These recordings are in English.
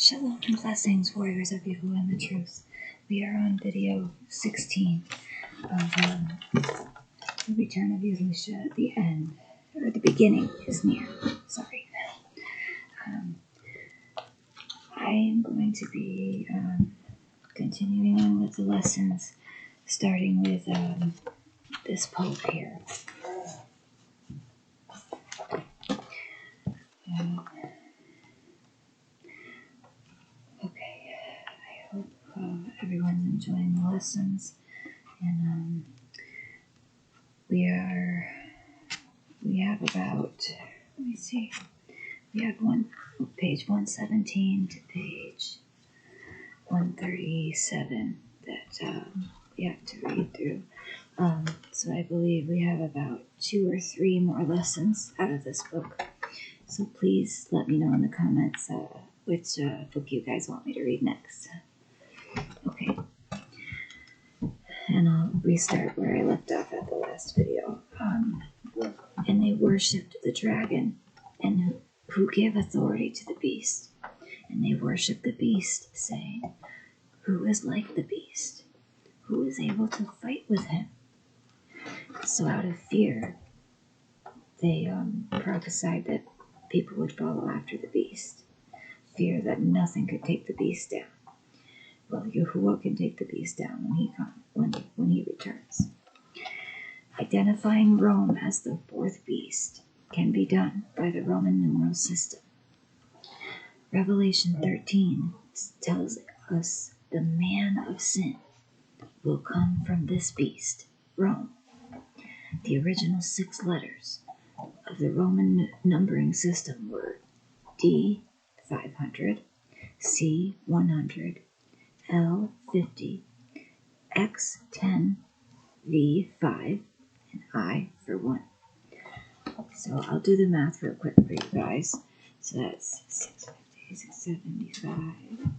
Shalom and blessings, warriors of Yahuwah and the truth. We are on video 16 of the return of Yahusha at the end, or the beginning is near. Sorry. I am going to be continuing on with the lessons, starting with this pope here. Okay, I hope everyone's enjoying the lessons, and we have about, let me see, we have page 117 to page 137 that we have to read through. So I believe we have about 2 or 3 more lessons out of this book. So please let me know in the comments which book you guys want me to read next. Okay. And I'll restart where I left off at the last video. And they worshipped the dragon, and who gave authority to the beast. And they worshipped the beast, saying, "Who is like the beast? Who is able to fight with him?" So out of fear, they prophesied that people would follow after the beast. Fear that nothing could take the beast down. Well, Yahuwah can take the beast down when he returns. Identifying Rome as the 4th beast can be done by the Roman numeral system. Revelation 13 tells us the man of sin will come from this beast, Rome. The original 6 letters of the Roman numbering system were D 500, C 100, L 50, X 10, V 5, and I for 1. So I'll do the math real quick for you guys. So that's 650, 675,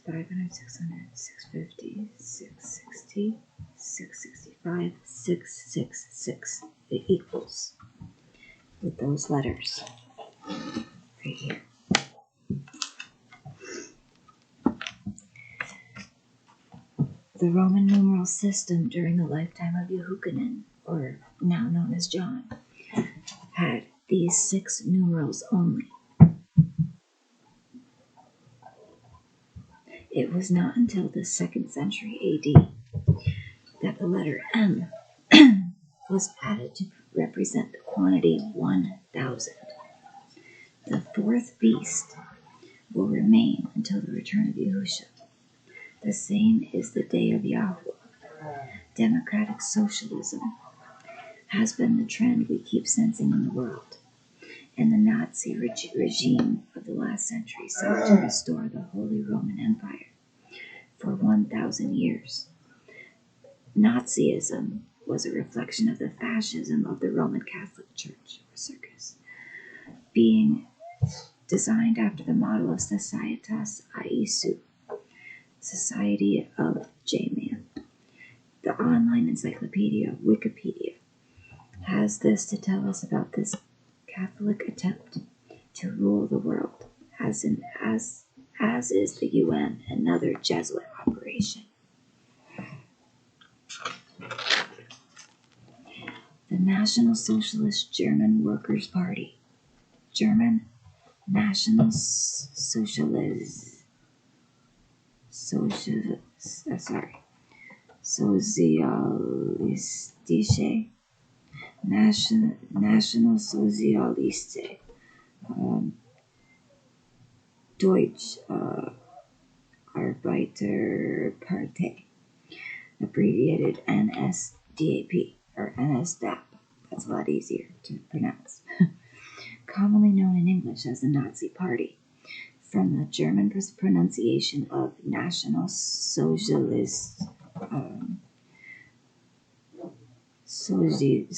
500, 600, 650, 660, 665, 666. It equals with those letters right here. The Roman numeral system during the lifetime of Yahuwah, or now known as John, had these 6 numerals only. It was not until the 2nd century AD that the letter M was added to represent the quantity 1,000. The 4th beast will remain until the return of Yahusha. The same is the day of YAHUAH. Democratic socialism has been the trend we keep sensing in the world, and the Nazi regime of the last century sought to restore the Holy Roman Empire for 1,000 years. Nazism was a reflection of the fascism of the Roman Catholic Church, or circus, being designed after the model of Societas Isu, Society of J-Man. The online encyclopedia, Wikipedia, has this to tell us about this Catholic attempt to rule the world, as is the UN, another Jesuit operation. The National Socialist German Workers' Party, German National Socialistische National Sozialistische Deutsche Arbeiterpartei, abbreviated NSDAP or NSDAP. That's a lot easier to pronounce. Commonly known in English as the Nazi Party, from the German pronunciation of National Socialist Socialist,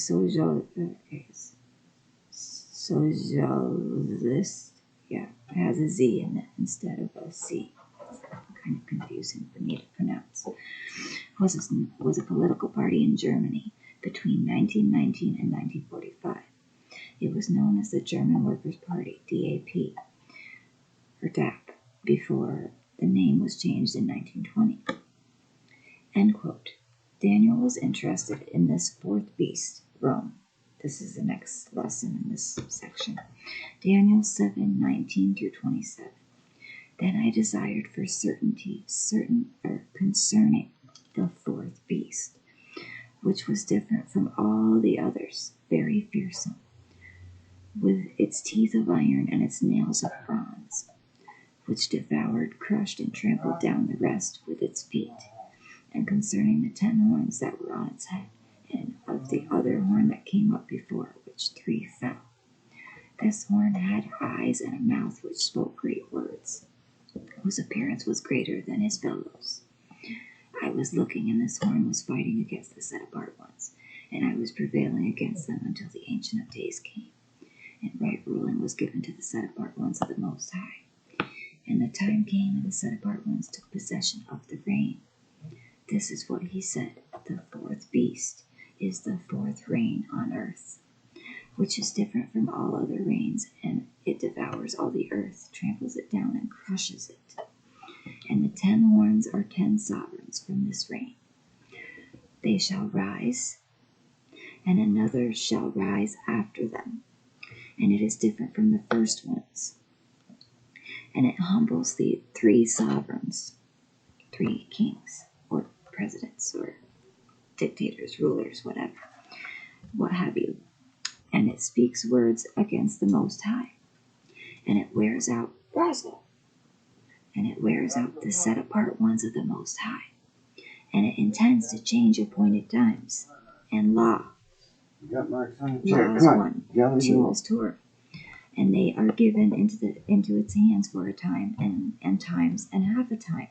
yeah, it has a Z in it instead of a C. It's kind of confusing for me to pronounce. Was a political party in Germany between 1919 and 1945. It was known as the German Workers' Party, DAP, or DAP, before the name was changed in 1920. End quote. Daniel was interested in this fourth beast, Rome. This is the next lesson in this section. Daniel 7:19 through 27. Then I desired for certainty concerning the fourth beast, which was different from all the others, very fearsome, with its teeth of iron and its nails of bronze, which devoured, crushed, and trampled down the rest with its feet. And concerning the 10 horns that were on its head, and of the other horn that came up before, which 3 fell. This horn had eyes and a mouth which spoke great words, whose appearance was greater than his fellows. I was looking, and this horn was fighting against the set-apart ones, and I was prevailing against them until the Ancient of Days came, and right ruling was given to the set-apart ones of the Most High. And the time came, and the set-apart ones took possession of the reign. This is what he said: the fourth beast is the fourth reign on earth, which is different from all other reigns, and it devours all the earth, tramples it down, and crushes it. And the 10 horns are 10 sovereigns from this reign. They shall rise, and another shall rise after them, and it is different from the first ones. And it humbles the 3 sovereigns, 3 kings, or presidents, or dictators, rulers, whatever, what have you. And it speaks words against the Most High. And it wears out the set-apart ones of the Most High. And it intends to change appointed times. And law. Law is 1. 2 is Torah. And they are given into its hands for a time, and times, and half a time.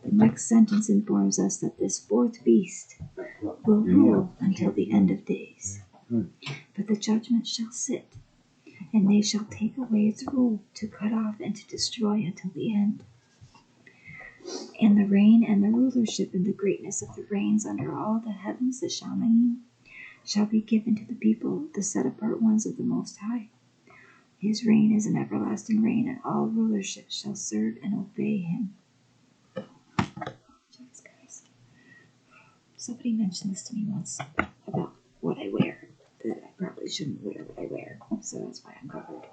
The next sentence informs us that this fourth beast will rule until the end of days. But the judgment shall sit, and they shall take away its rule, to cut off and to destroy until the end. And the reign and the rulership and the greatness of the reigns under all the heavens, the Shamayim, shall be given to the people, the set-apart ones of the Most High. His reign is an everlasting reign, and all rulership shall serve and obey him. Thanks, guys. Somebody mentioned this to me once about what I wear, that I probably shouldn't wear what I wear, so that's why I'm covered.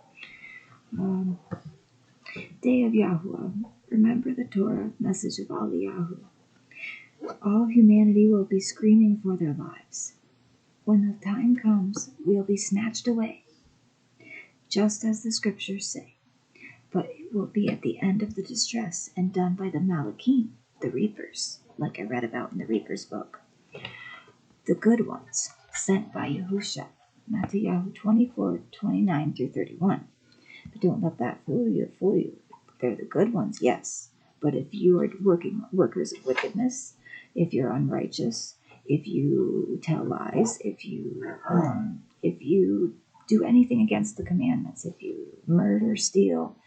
Day of Yahuwah. Remember the Torah message of Yahuwah. All humanity will be screaming for their lives. When the time comes, we'll be snatched away, just as the scriptures say. But it will be at the end of the distress, and done by the Malachim, the reapers, like I read about in the Reapers book. The good ones, sent by Yahusha. Matthew 24:29 through 31. But don't let that fool you. They're the good ones, yes. But if you are workers of wickedness, if you're unrighteous, if you tell lies, if you do anything against the commandments, if you murder, steal,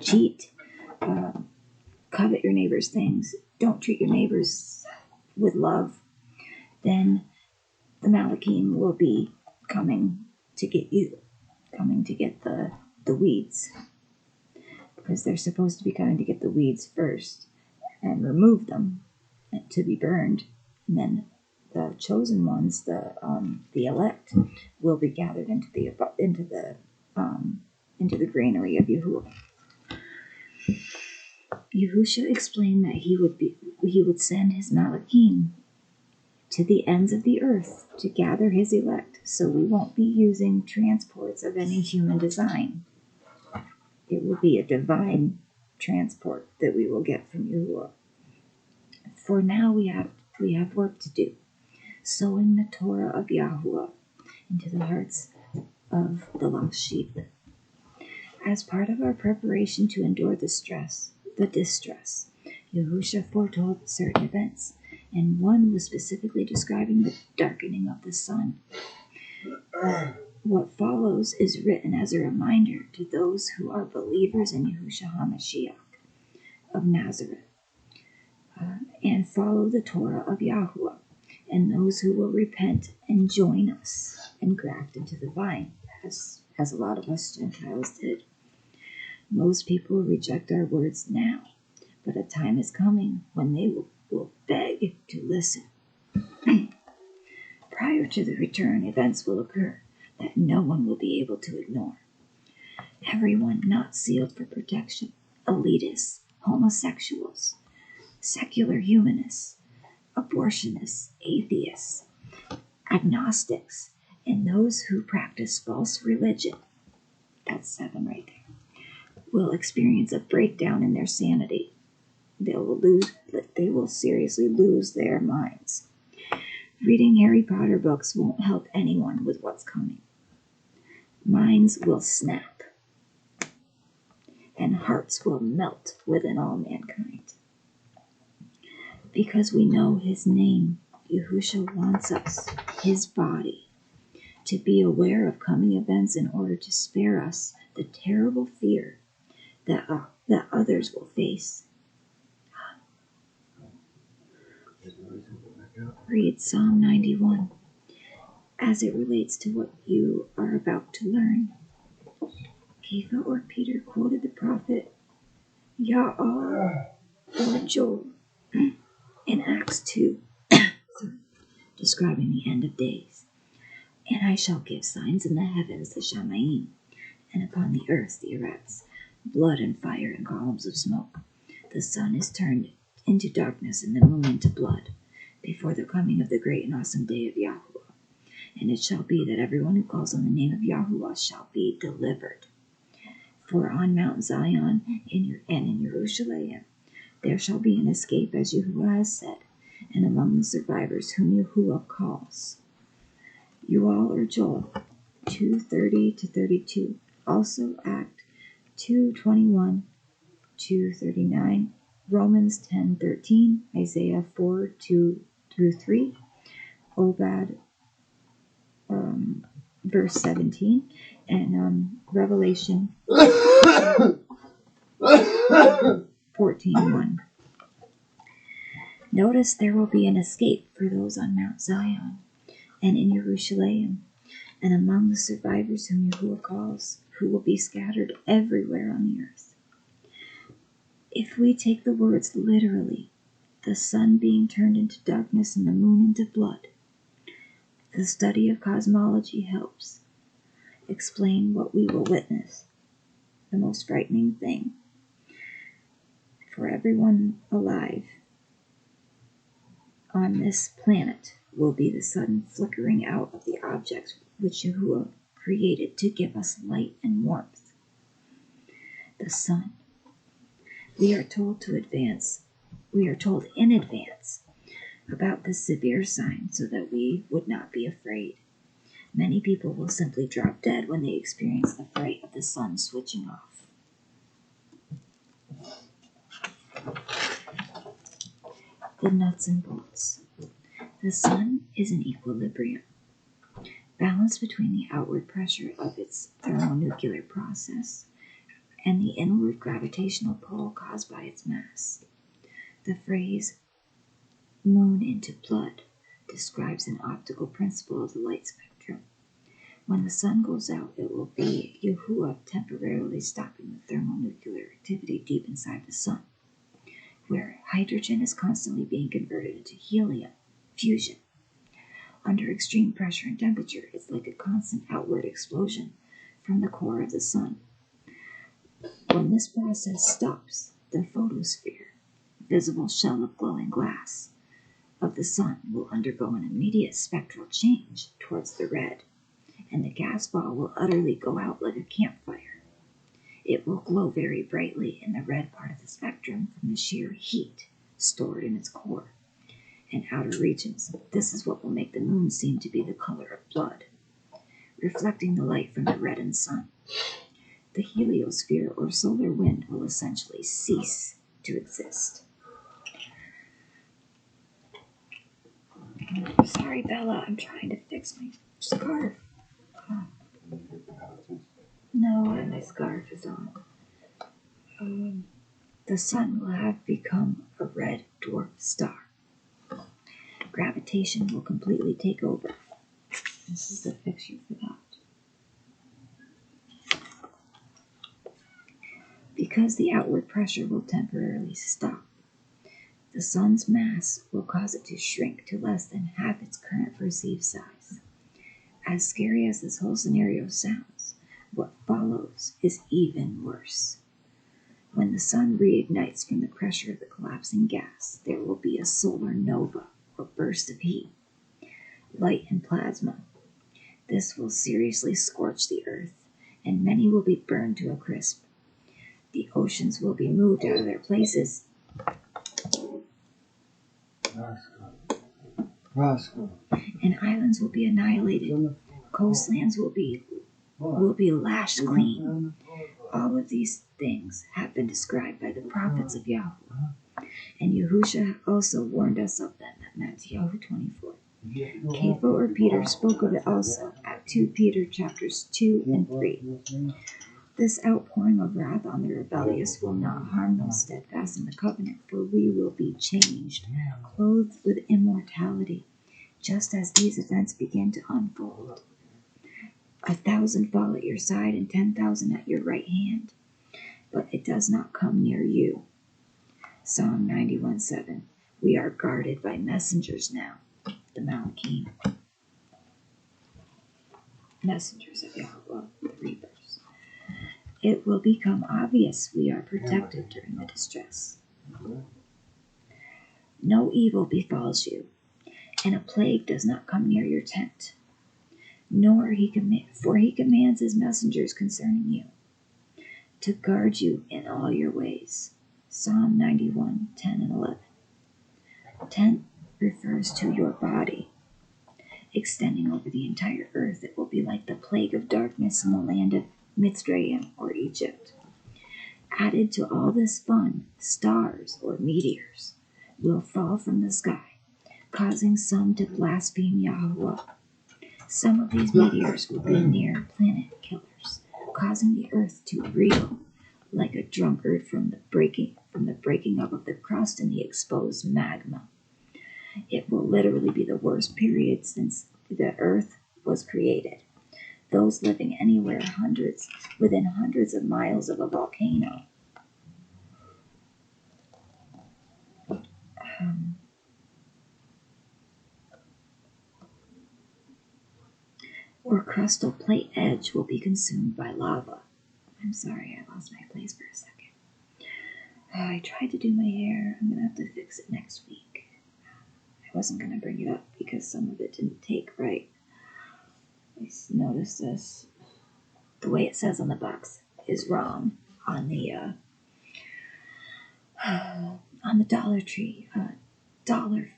cheat, covet your neighbor's things, don't treat your neighbors with love, then the Malachim will be coming to get you, coming to get the weeds, because they're supposed to be coming to get the weeds first and remove them to be burned, and then the chosen ones, the elect, will be gathered into the granary of Yahuwah. Yahusha explained that he would send his Malachim to the ends of the earth to gather his elect, so we won't be using transports of any human design. It will be a divine transport that we will get from Yahuwah. For now, we have work to do, sowing the Torah of Yahuwah into the hearts of the lost sheep. As part of our preparation to endure the distress, Yahusha foretold certain events, and one was specifically describing the darkening of the sun. What follows is written as a reminder to those who are believers in Yahusha HaMashiach of Nazareth, and follow the Torah of Yahuwah, and those who will repent and join us and graft into the vine, as a lot of us Gentiles did. Most people reject our words now, but a time is coming when they will beg to listen. Prior to the return, events will occur that no one will be able to ignore. Everyone not sealed for protection, elitists, homosexuals, secular humanists, abortionists, atheists, agnostics, and those who practice false religion, that's 7 right there, will experience a breakdown in their sanity. They will seriously lose their minds. Reading Harry Potter books won't help anyone with what's coming. Minds will snap, and hearts will melt within all mankind. Because we know his name, Yahusha wants us, his body, to be aware of coming events in order to spare us the terrible fear that others will face. Read Psalm 91 as it relates to what you are about to learn. Kepha or Peter quoted the prophet YAHUAH or Joel in Acts 2, describing the end of days. And I shall give signs in the heavens, the Shamayim, and upon the earth, the Arets, blood and fire and columns of smoke. The sun is turned into darkness and the moon into blood, before the coming of the great and awesome day of Yahuwah. And it shall be that everyone who calls on the name of Yahuwah shall be delivered. For on Mount Zion and in Jerusalem there shall be an escape, as Yahuwah has said, and among the survivors whom Yahuwah calls. You all are Joel 2:30-32. Also Act 2:21, 2:39, Romans 10:13, Isaiah 4:2-3, Obad verse 17, and Revelation 14:1. Notice there will be an escape for those on Mount Zion and in Jerusalem, and among the survivors whom Yahuwah calls, who will be scattered everywhere on the earth. If we take the words literally, the sun being turned into darkness and the moon into blood, the study of cosmology helps explain what we will witness. The most frightening thing for everyone alive on this planet will be the sudden flickering out of the objects which Yahuwah created to give us light and warmth. The sun. We are told in advance about this severe sign so that we would not be afraid. Many people will simply drop dead when they experience the fright of the sun switching off. The nuts and bolts. The sun is in equilibrium, balance between the outward pressure of its thermonuclear process and the inward gravitational pull caused by its mass. The phrase moon into blood describes an optical principle of the light spectrum. When the sun goes out, it will be Yahuwah temporarily stopping the thermonuclear activity deep inside the sun, where hydrogen is constantly being converted into helium, fusion. Under extreme pressure and temperature, it's like a constant outward explosion from the core of the sun. When this process stops, the photosphere, visible shell of glowing glass of the sun, will undergo an immediate spectral change towards the red, and the gas ball will utterly go out like a campfire. It will glow very brightly in the red part of the spectrum from the sheer heat stored in its core and outer regions. This is what will make the moon seem to be the color of blood, reflecting the light from the reddened sun. The heliosphere or solar wind will essentially cease to exist. Sorry, Bella, I'm trying to fix my scarf. No, and my scarf is on. The sun will have become a red dwarf star. Gravitation will completely take over. This is the picture for that. Because the outward pressure will temporarily stop, the sun's mass will cause it to shrink to less than half its current perceived size. As scary as this whole scenario sounds, what follows is even worse. When the sun reignites from the pressure of the collapsing gas, there will be a solar nova, or burst of heat, light and plasma. This will seriously scorch the earth, and many will be burned to a crisp. The oceans will be moved out of their places. And islands will be annihilated. Coastlands will be lashed clean. All of these things have been described by the prophets of Yahuwah. And Yahusha also warned us of them at Matthew 24. Kepha or Peter spoke of it also at 2 Peter chapters 2 and 3. This outpouring of wrath on the rebellious will not harm those steadfast in the covenant, for we will be changed, clothed with immortality, just as these events begin to unfold. 1,000 fall at your side and 10,000 at your right hand, but it does not come near you. Psalm 91:7. We are guarded by messengers now, the Malachim. Messengers of Yahuwah, the reapers. It will become obvious we are protected during the distress. No evil befalls you, and a plague does not come near your tent, for he commands his messengers concerning you, to guard you in all your ways. Psalm 91:10 and 11. Tent refers to your body, extending over the entire earth. It will be like the plague of darkness in the land of Mitzrayim or Egypt. Added to all this fun, stars or meteors will fall from the sky, causing some to blaspheme Yahuwah. Some of these meteors will be near planet killers, causing the earth to reel like a drunkard from the breaking up of the crust in the exposed magma. It will literally be the worst period since the earth was created. Those living anywhere within hundreds of miles of a volcano or crustal plate edge will be consumed by lava. I'm sorry, I lost my place for a second. I tried to do my hair. I'm going to have to fix it next week. I wasn't going to bring it up because some of it didn't take right. I noticed this. The way it says on the box is wrong on the Dollar Tree dollar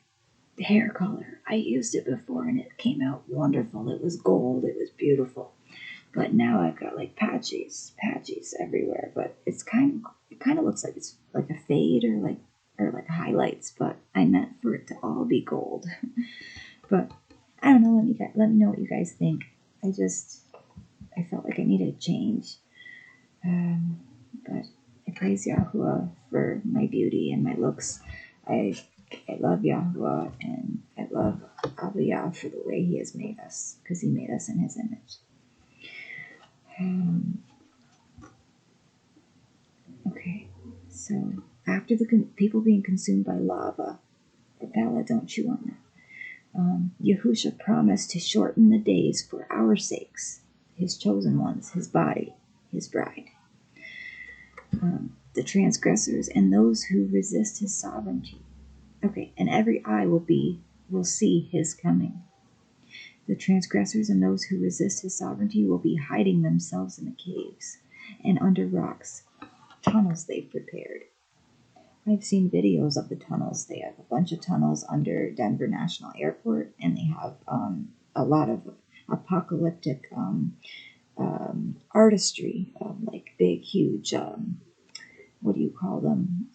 hair color. I used it before and it came out wonderful. It was gold. It was beautiful. But now I've got like patches everywhere. But it kind of looks like it's like a fade or like highlights. But I meant for it to all be gold. But I don't know. Let me know what you guys think. I felt like I needed a change. But I praise Yahuwah for my beauty and my looks. I love Yahuwah and I love Abba for the way he has made us, because he made us in his image. Okay, so after the people being consumed by lava, Bella, don't chew on that. Yahusha promised to shorten the days for our sakes, his chosen ones, his body, his bride. The transgressors and those who resist his sovereignty. Okay, and every eye will see his coming. The transgressors and those who resist his sovereignty will be hiding themselves in the caves and under rocks, tunnels they've prepared. I've seen videos of the tunnels. They have a bunch of tunnels under Denver National Airport, and they have a lot of apocalyptic artistry, like big, huge, what do you call them?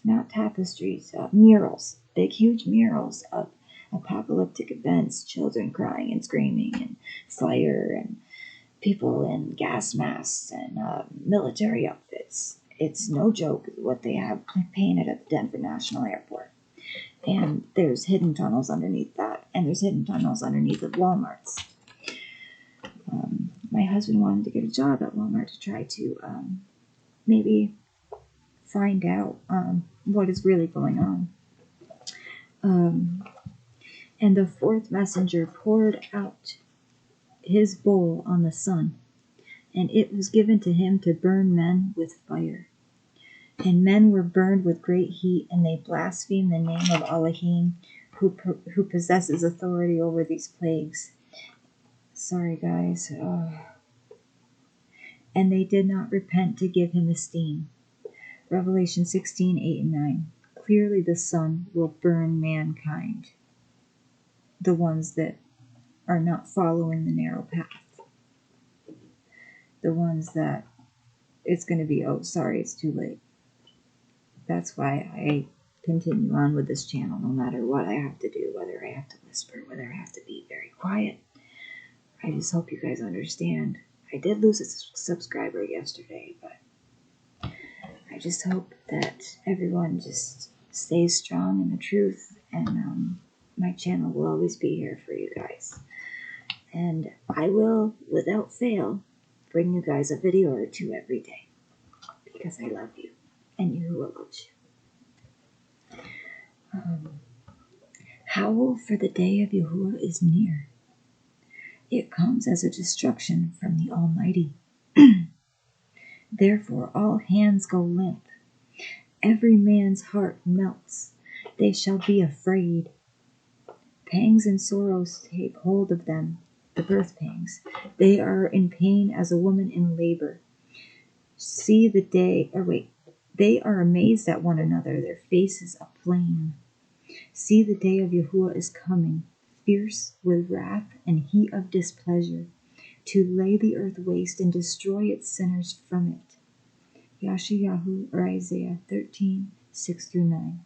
Not tapestries, murals, big, huge murals of apocalyptic events, children crying and screaming, and fire, and people in gas masks and military outfits. It's no joke what they have painted at the Denver National Airport. And there's hidden tunnels underneath that. And there's hidden tunnels underneath of Walmarts. My husband wanted to get a job at Walmart to try to maybe find out what is really going on. And the fourth messenger poured out his bowl on the sun, and it was given to him to burn men with fire. And men were burned with great heat, and they blasphemed the name of Elohim, who possesses authority over these plagues. Sorry, guys. And they did not repent to give him esteem. Revelation 16:8 and 9. Clearly the sun will burn mankind, the ones that are not following the narrow path. The ones that it's going to be, oh, sorry, it's too late. That's why I continue on with this channel, no matter what I have to do, whether I have to whisper, whether I have to be very quiet. I just hope you guys understand. I did lose a subscriber yesterday, but I just hope that everyone just stays strong in the truth, and my channel will always be here for you guys. And I will, without fail, bring you guys a video or two every day, because I love you, and Yahuwah loves you. Howl, for the day of Yahuwah is near. It comes as a destruction from the Almighty. Therefore all hands go limp. Every man's heart melts. They shall be afraid. Pangs and sorrows take hold of them, the birth pangs. They are in pain as a woman in labor. See the day, they are amazed at one another, their faces aflame. See, the day of Yahuwah is coming, fierce with wrath and heat of displeasure, to lay the earth waste and destroy its sinners from it. Yashayahu, or Isaiah 13:6-9.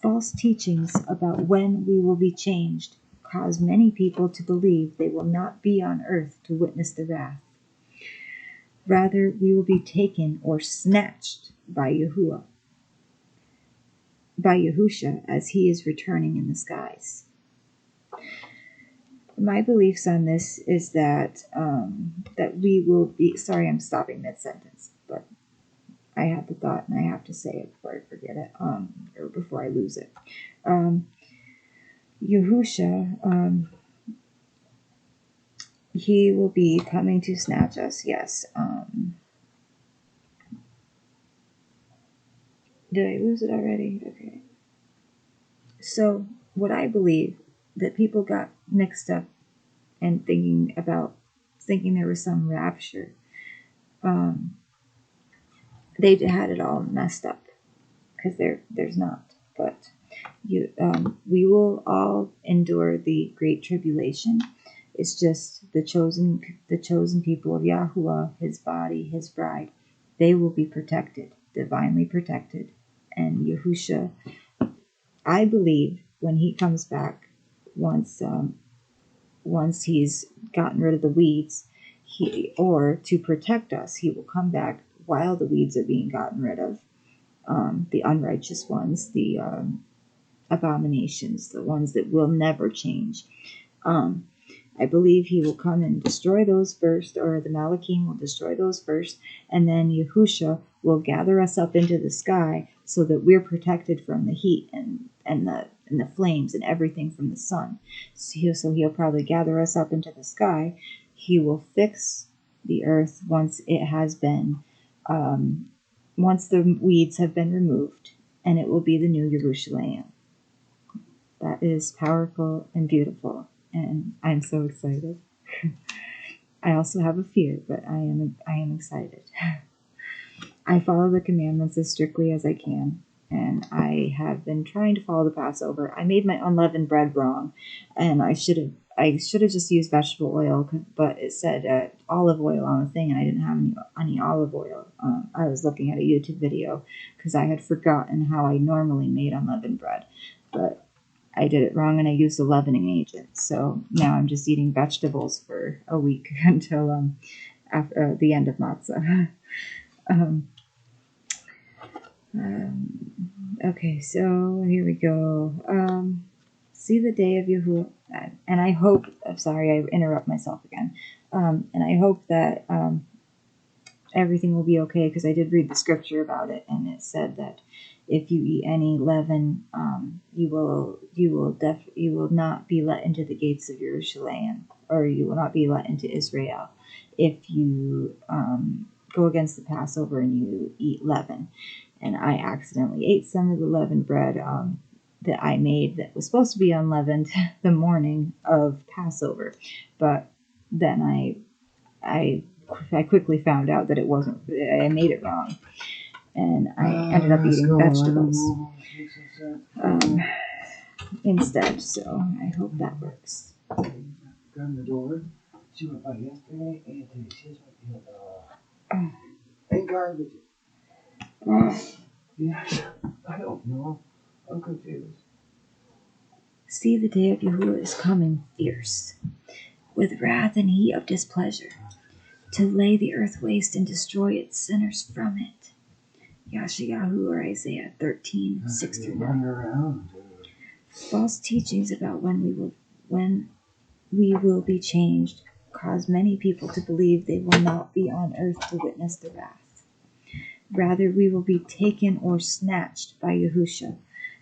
False teachings about when we will be changed cause many people to believe they will not be on earth to witness the wrath. Rather, we will be taken or snatched by Yahuwah, by Yahusha, as he is returning in the skies. My beliefs on this is that that we will be. Sorry, I'm stopping mid-sentence, but I had the thought and I have to say it before I forget it, or before I lose it. Yahusha, he will be coming to snatch us. Yes. Did I lose it already? Okay. So what I believe that people got mixed up and thinking there was some rapture. They had it all messed up, because there's not. But we will all endure the great tribulation. It's just the chosen people of Yahuwah, his body, his bride. They will be protected, divinely protected. And Yahusha, I believe, when he comes back, once he's gotten rid of the weeds, or to protect us, he will come back while the weeds are being gotten rid of. The unrighteous ones, the abominations, the ones that will never change. I believe he will come and destroy those first, or the Malachim will destroy those first, and then Yahusha will gather us up into the sky so that we're protected from the heat and the flames and everything from the sun. So he'll probably gather us up into the sky. He will fix the earth once it has been, once the weeds have been removed, and it will be the new Jerusalem. That is powerful and beautiful, and I'm so excited. I also have a fear, but I am excited. I follow the commandments as strictly as I can, and I have been trying to follow the Passover. I made my unleavened bread wrong, and I should have just used vegetable oil, but it said olive oil on the thing, and I didn't have any olive oil. I was looking at a YouTube video because I had forgotten how I normally made unleavened bread, but I did it wrong and I used a leavening agent. So now I'm just eating vegetables for a week until after the end of matzah. Okay, so here we go. See the day of Yahuwah, and I hope. I'm sorry, I interrupt myself again. And I hope that everything will be okay, because I did read the scripture about it, and it said that if you eat any leaven, you will not be let into the gates of Jerusalem, or you will not be let into Israel if you go against the Passover and you eat leaven. And I accidentally ate some of the leavened bread that I made that was supposed to be unleavened the morning of Passover, but then I quickly found out that it wasn't. I made it wrong, and I ended up eating vegetables instead. So I hope that works. Gun the door. She went by yesterday and today. She has and garbage. Yeah, I don't know. I'm confused. See, the day of Yahuwah is coming fierce, with wrath and heat of displeasure, to lay the earth waste and destroy its sinners from it. Yahusha, or Isaiah 13, 6 through 9. False teachings about when we will be changed cause many people to believe they will not be on earth to witness the wrath. Rather, we will be taken or snatched by Yahusha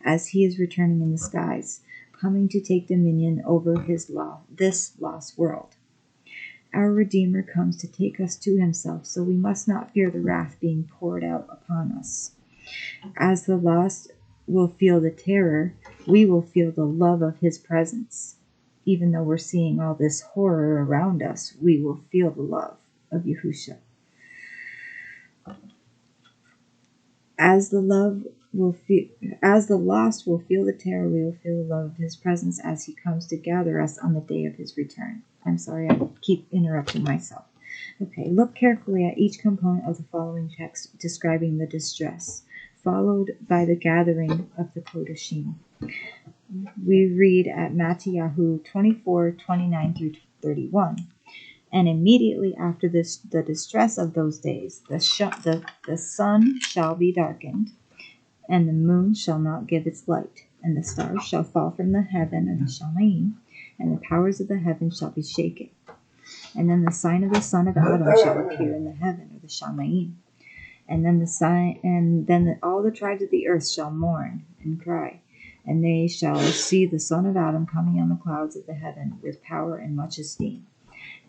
as he is returning in the skies, coming to take dominion over this lost world. Our Redeemer comes to take us to himself, so we must not fear the wrath being poured out upon us. As the lost will feel the terror, we will feel the love of his presence. Even though we're seeing all this horror around us, we will feel the love of Yahusha. As the lost will feel the terror, we will feel the love of his presence as he comes to gather us on the day of his return. I'm sorry, I keep interrupting myself. Okay, look carefully at each component of the following text describing the distress, followed by the gathering of the Kodashim. We read at Matthew 24, 29 through 31. And immediately after this, the distress of those days, the sun shall be darkened, and the moon shall not give its light, and the stars shall fall from the heaven of the Shamayim, and the powers of the heaven shall be shaken. And then the sign of the son of Adam shall appear in the heaven, or the Shamayim. And then all the tribes of the earth shall mourn and cry, and they shall see the son of Adam coming on the clouds of the heaven with power and much esteem.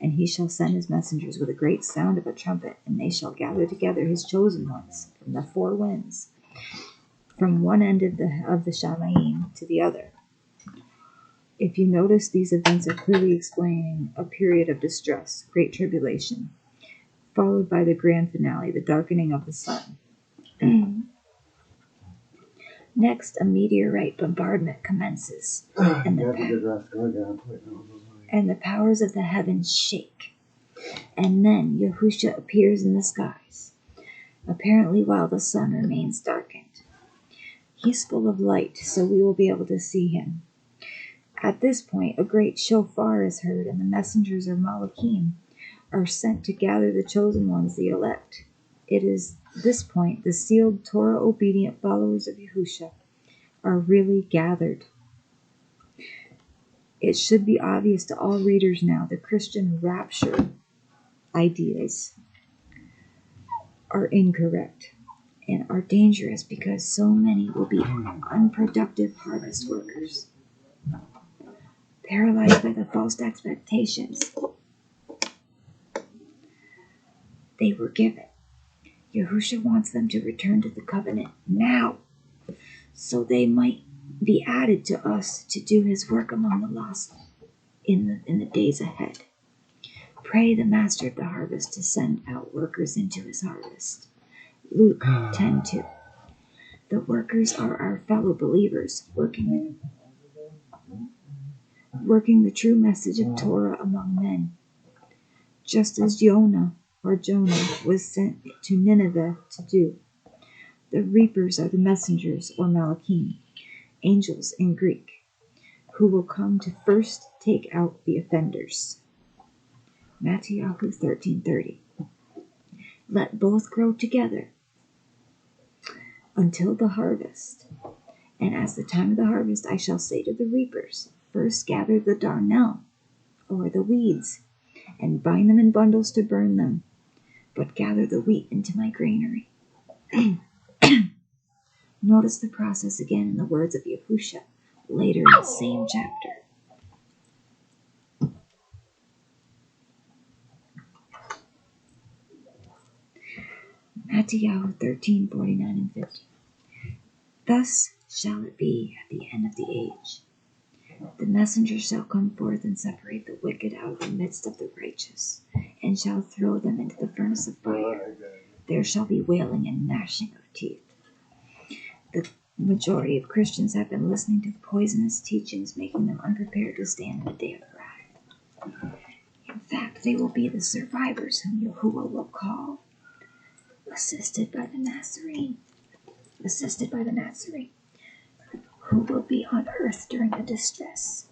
And he shall send his messengers with a great sound of a trumpet, and they shall gather together his chosen ones from the four winds, from one end of the Shamayim to the other. If you notice, these events are clearly explaining a period of distress, great tribulation, followed by the grand finale, the darkening of the sun. Next, a meteorite bombardment commences, and the powers of the heavens shake. And then Yahusha appears in the skies, apparently while the sun remains darkened. He's full of light, so we will be able to see him. At this point, a great shofar is heard, and the messengers or malachim are sent to gather the chosen ones, the elect. It is this point the sealed Torah-obedient followers of Yahusha are really gathered. It should be obvious to all readers now the Christian rapture ideas are incorrect and are dangerous because so many will be unproductive harvest workers, paralyzed by the false expectations they were given. Yahusha wants them to return to the covenant now, so they might be added to us to do his work among the lost in the days ahead. Pray the master of the harvest to send out workers into his harvest. Luke 10:2. The workers are our fellow believers working the true message of Torah among men, just as Jonah was sent to Nineveh to do. The reapers are the messengers, or malachim, angels in Greek, who will come to first take out the offenders. Matthew 13:30. Let both grow together. until the harvest. And as the time of the harvest, I shall say to the reapers, first gather the darnel, or the weeds, and bind them in bundles to burn them, but gather the wheat into my granary. Notice the process again in the words of Yahusha later in the same chapter. Matthew 13:49 and 50. Thus shall it be at the end of the age. The messenger shall come forth and separate the wicked out of the midst of the righteous, and shall throw them into the furnace of fire. There shall be wailing and gnashing of teeth. The majority of Christians have been listening to poisonous teachings, making them unprepared to stand in the day of wrath. In fact, they will be the survivors whom Yahuwah will call, assisted by the Natsarim, who will be on earth during the distress.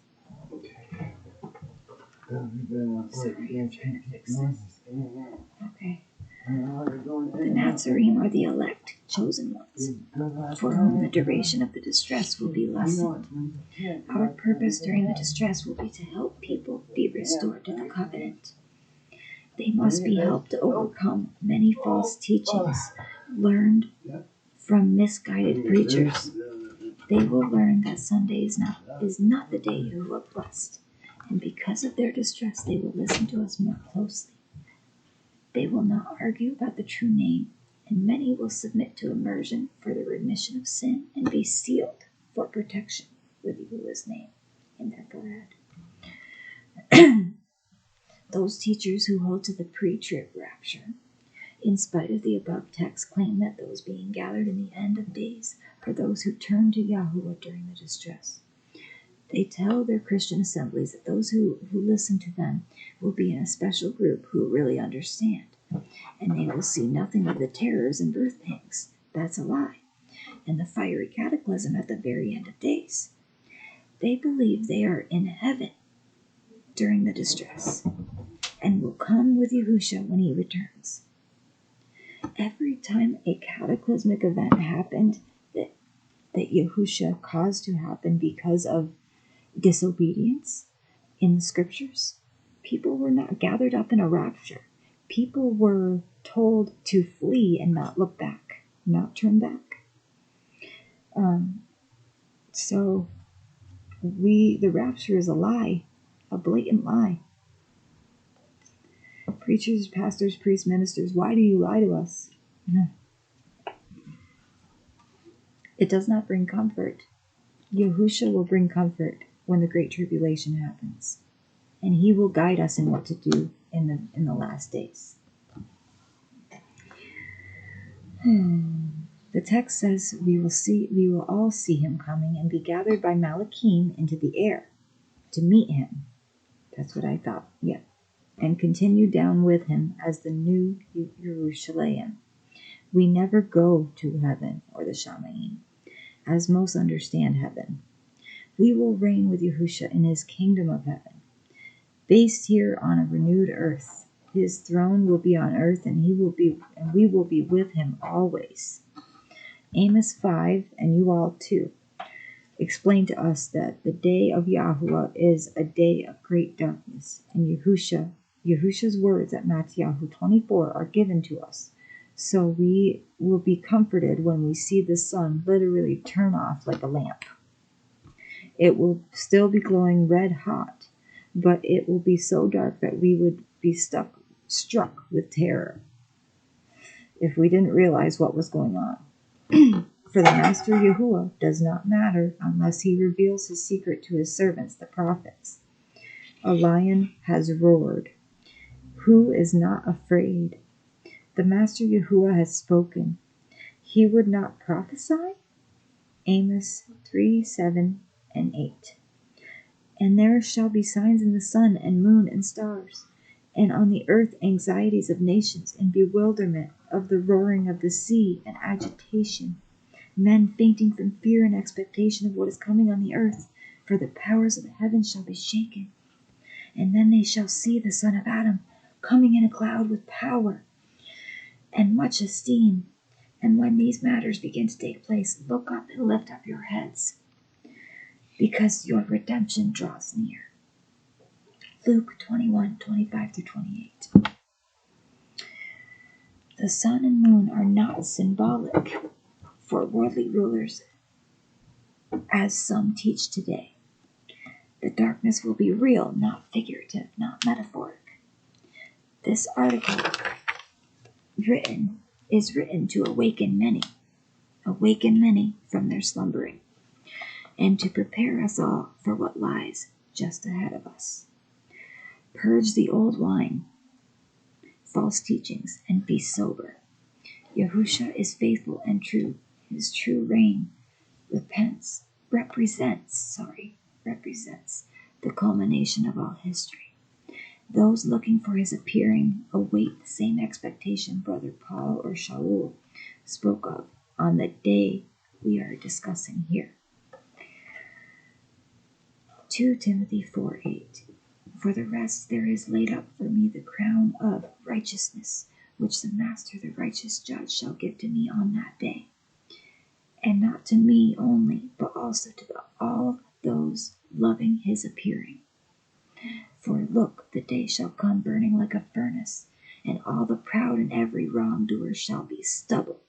Sorry, I'm trying to fix this. Okay. The Natsarim are the elect, chosen ones, for whom the duration of the distress will be lessened. Our purpose during the distress will be to help people be restored to the covenant. They must be helped to overcome many false teachings learned from misguided preachers. They will learn that Sunday is not the day Yahuwah blessed, and because of their distress, they will listen to us more closely. They will not argue about the true name, and many will submit to immersion for the remission of sin and be sealed for protection with Yahuwah's name in their forehead. Those teachers who hold to the pre-trib rapture, in spite of the above text, claim that those being gathered in the end of days are those who turn to Yahuwah during the distress. They tell their Christian assemblies that those who listen to them will be in a special group who really understand, and they will see nothing of the terrors and birth pangs. That's a lie. And the fiery cataclysm at the very end of days. They believe they are in heaven during the distress and will come with Yahusha when he returns. Every time a cataclysmic event happened that Yahusha caused to happen because of disobedience in the scriptures, people were not gathered up in a rapture. People were told to flee and not look back, not turn back. So the rapture is a lie, a blatant lie. Preachers, pastors, priests, ministers, why do you lie to us? It does not bring comfort. Yahusha will bring comfort when the Great Tribulation happens, and he will guide us in what to do in the last days. The text says we will all see him coming and be gathered by Malachim into the air to meet him. That's what I thought. Yeah. And continue down with him as the new Jerusalem. We never go to heaven or the Shamayim, as most understand heaven. We will reign with Yahusha in his kingdom of heaven, based here on a renewed earth. His throne will be on earth, and we will be with him always. Amos 5, and you all too, explain to us that the day of Yahuwah is a day of great darkness, and Yahusha's words at Matthew 24 are given to us. So we will be comforted when we see the sun literally turn off like a lamp. It will still be glowing red hot, but it will be so dark that we would be struck with terror if we didn't realize what was going on. For the Master Yahuwah does not matter unless he reveals his secret to his servants, the prophets. A lion has roared. Who is not afraid? The Master Yahuwah has spoken. He would not prophesy? Amos 3, 7, and 8. And there shall be signs in the sun and moon and stars, and on the earth anxieties of nations and bewilderment of the roaring of the sea and agitation, men fainting from fear and expectation of what is coming on the earth, for the powers of the heavens shall be shaken. And then they shall see the Son of Adam coming in a cloud with power and much esteem, And when these matters begin to take place, look up and lift up your heads, because your redemption draws near. Luke 21:25-28. The sun and moon are not symbolic for worldly rulers, as some teach today. The darkness will be real, not figurative, not metaphoric. This article is written to awaken many from their slumbering, and to prepare us all for what lies just ahead of us. Purge the old wine, false teachings, and be sober. Yahusha is faithful and true. His true reign represents the culmination of all history. Those looking for his appearing await the same expectation Brother Paul or Shaul spoke of on the day we are discussing here. 2 Timothy 4:8. For the rest there is laid up for me the crown of righteousness, which the Master, the righteous judge, shall give to me on that day. And not to me only, but also to all those loving his appearing. For look, the day shall come burning like a furnace, and all the proud and every wrongdoer shall be stubble.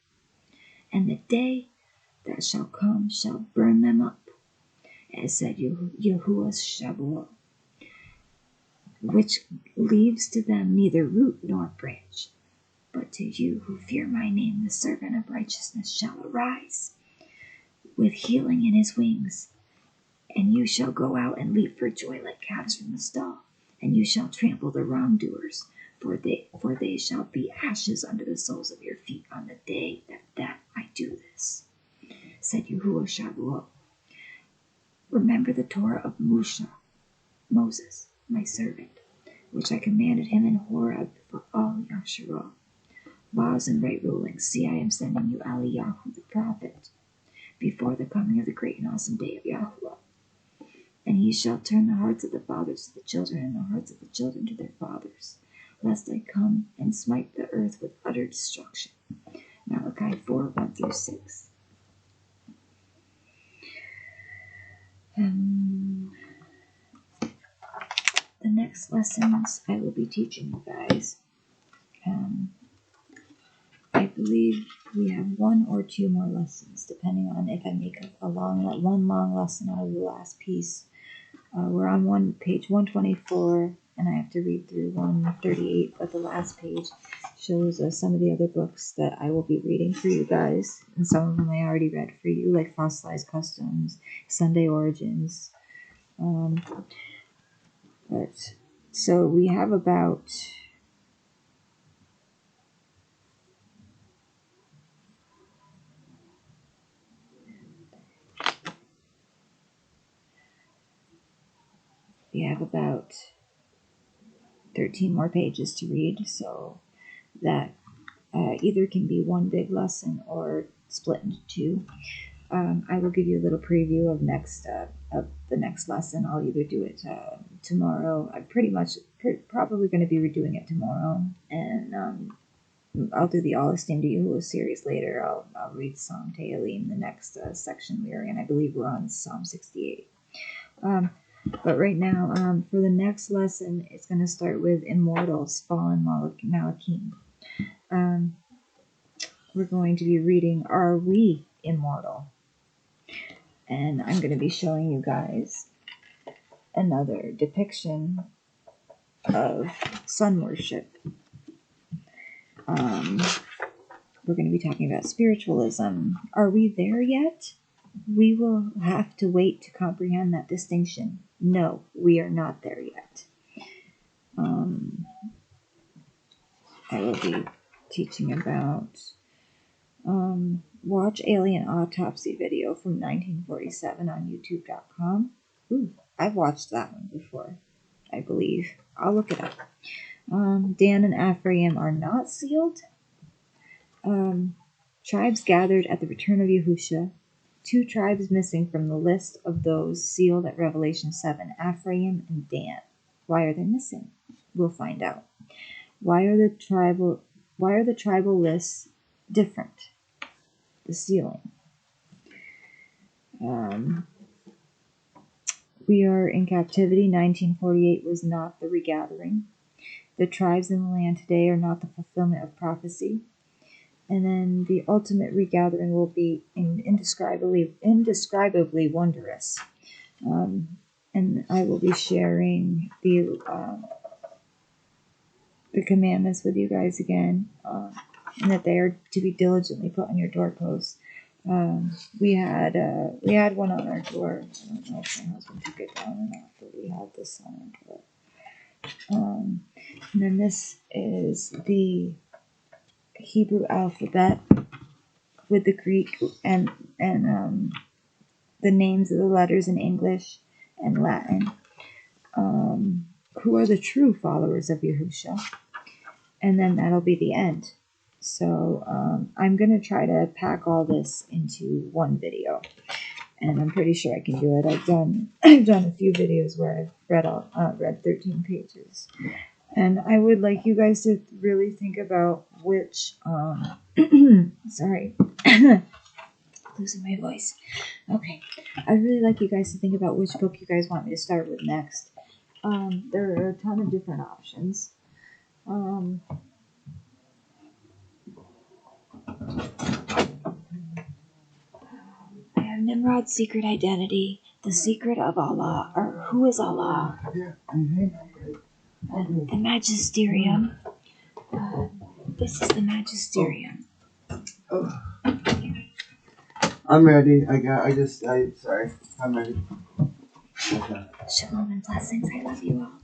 And the day that shall come shall burn them up, as said Yahuah's Shavuot, which leaves to them neither root nor branch. But to you who fear my name, the servant of righteousness shall arise, with healing in his wings. And you shall go out and leap for joy like calves from the stall, and you shall trample the wrongdoers, for they shall be ashes under the soles of your feet on the day that I do this, said Yahuwah Shavuot. Remember the Torah of Moses, my servant, which I commanded him in Horeb for all Yasharah. Laws and right rulings. See, I am sending you Eliyahu the prophet, before the coming of the great and awesome day of Yahuwah. And he shall turn the hearts of the fathers to the children, and the hearts of the children to their fathers, lest I come and smite the earth with utter destruction. Malachi 4:1-6. The next lessons I will be teaching you guys, I believe we have 1 or 2 more lessons, depending on if I make one long lesson out of the last piece. We're on page 124, and I have to read through 138, but the last page shows some of the other books that I will be reading for you guys, and some of them I already read for you, like Fossilized Customs, Sunday Origins. So we have about... We have about 13 more pages to read, so that either can be one big lesson or split into 2. I will give you a little preview of the next lesson. I'll either do it tomorrow. I'm probably going to be redoing it tomorrow, and I'll do the All Esteemed Yahuwah series later. I'll read Psalm Tehillim, the next section we're in. I believe we're on Psalm 68. But right now, for the next lesson, it's going to start with Immortals, Fallen Malachim. We're going to be reading Are We Immortal? And I'm going to be showing you guys another depiction of sun worship. We're going to be talking about spiritualism. Are we there yet? We will have to wait to comprehend that distinction. No, we are not there yet. I will be teaching about watch Alien Autopsy video from 1947 on YouTube.com. Ooh, I've watched that one before, I believe. I'll look it up. Dan and Ephraim are not sealed. Tribes gathered at the return of Yahusha. 2 tribes missing from the list of those sealed at Revelation 7, Ephraim and Dan. Why are they missing? We'll find out. Why are the tribal lists different? the ceiling. We are in captivity. 1948 was not the regathering. The tribes in the land today are not the fulfillment of prophecy. And then the ultimate regathering will be indescribably wondrous. And I will be sharing the commandments with you guys again, and that they are to be diligently put on your doorposts. We had one on our door. I don't know if my husband took it down or not, but we had this on our door. And then this is the Hebrew alphabet with the Greek and the names of the letters in English and Latin. Who are the true followers of Yahusha? And then that'll be the end. So I'm going to try to pack all this into one video. And I'm pretty sure I can do it. I've done a few videos where I've read 13 pages. And I would like you guys to really think about which sorry. Losing my voice. Okay. I'd really like you guys to think about which book you guys want me to start with next. There are a ton of different options. I have Nimrod's secret identity, the secret of Allah, or who is Allah, and Magisterium. This is the Magisterium. Oh. I'm ready. Sorry. I'm ready. Okay. Shalom and blessings. I love you all.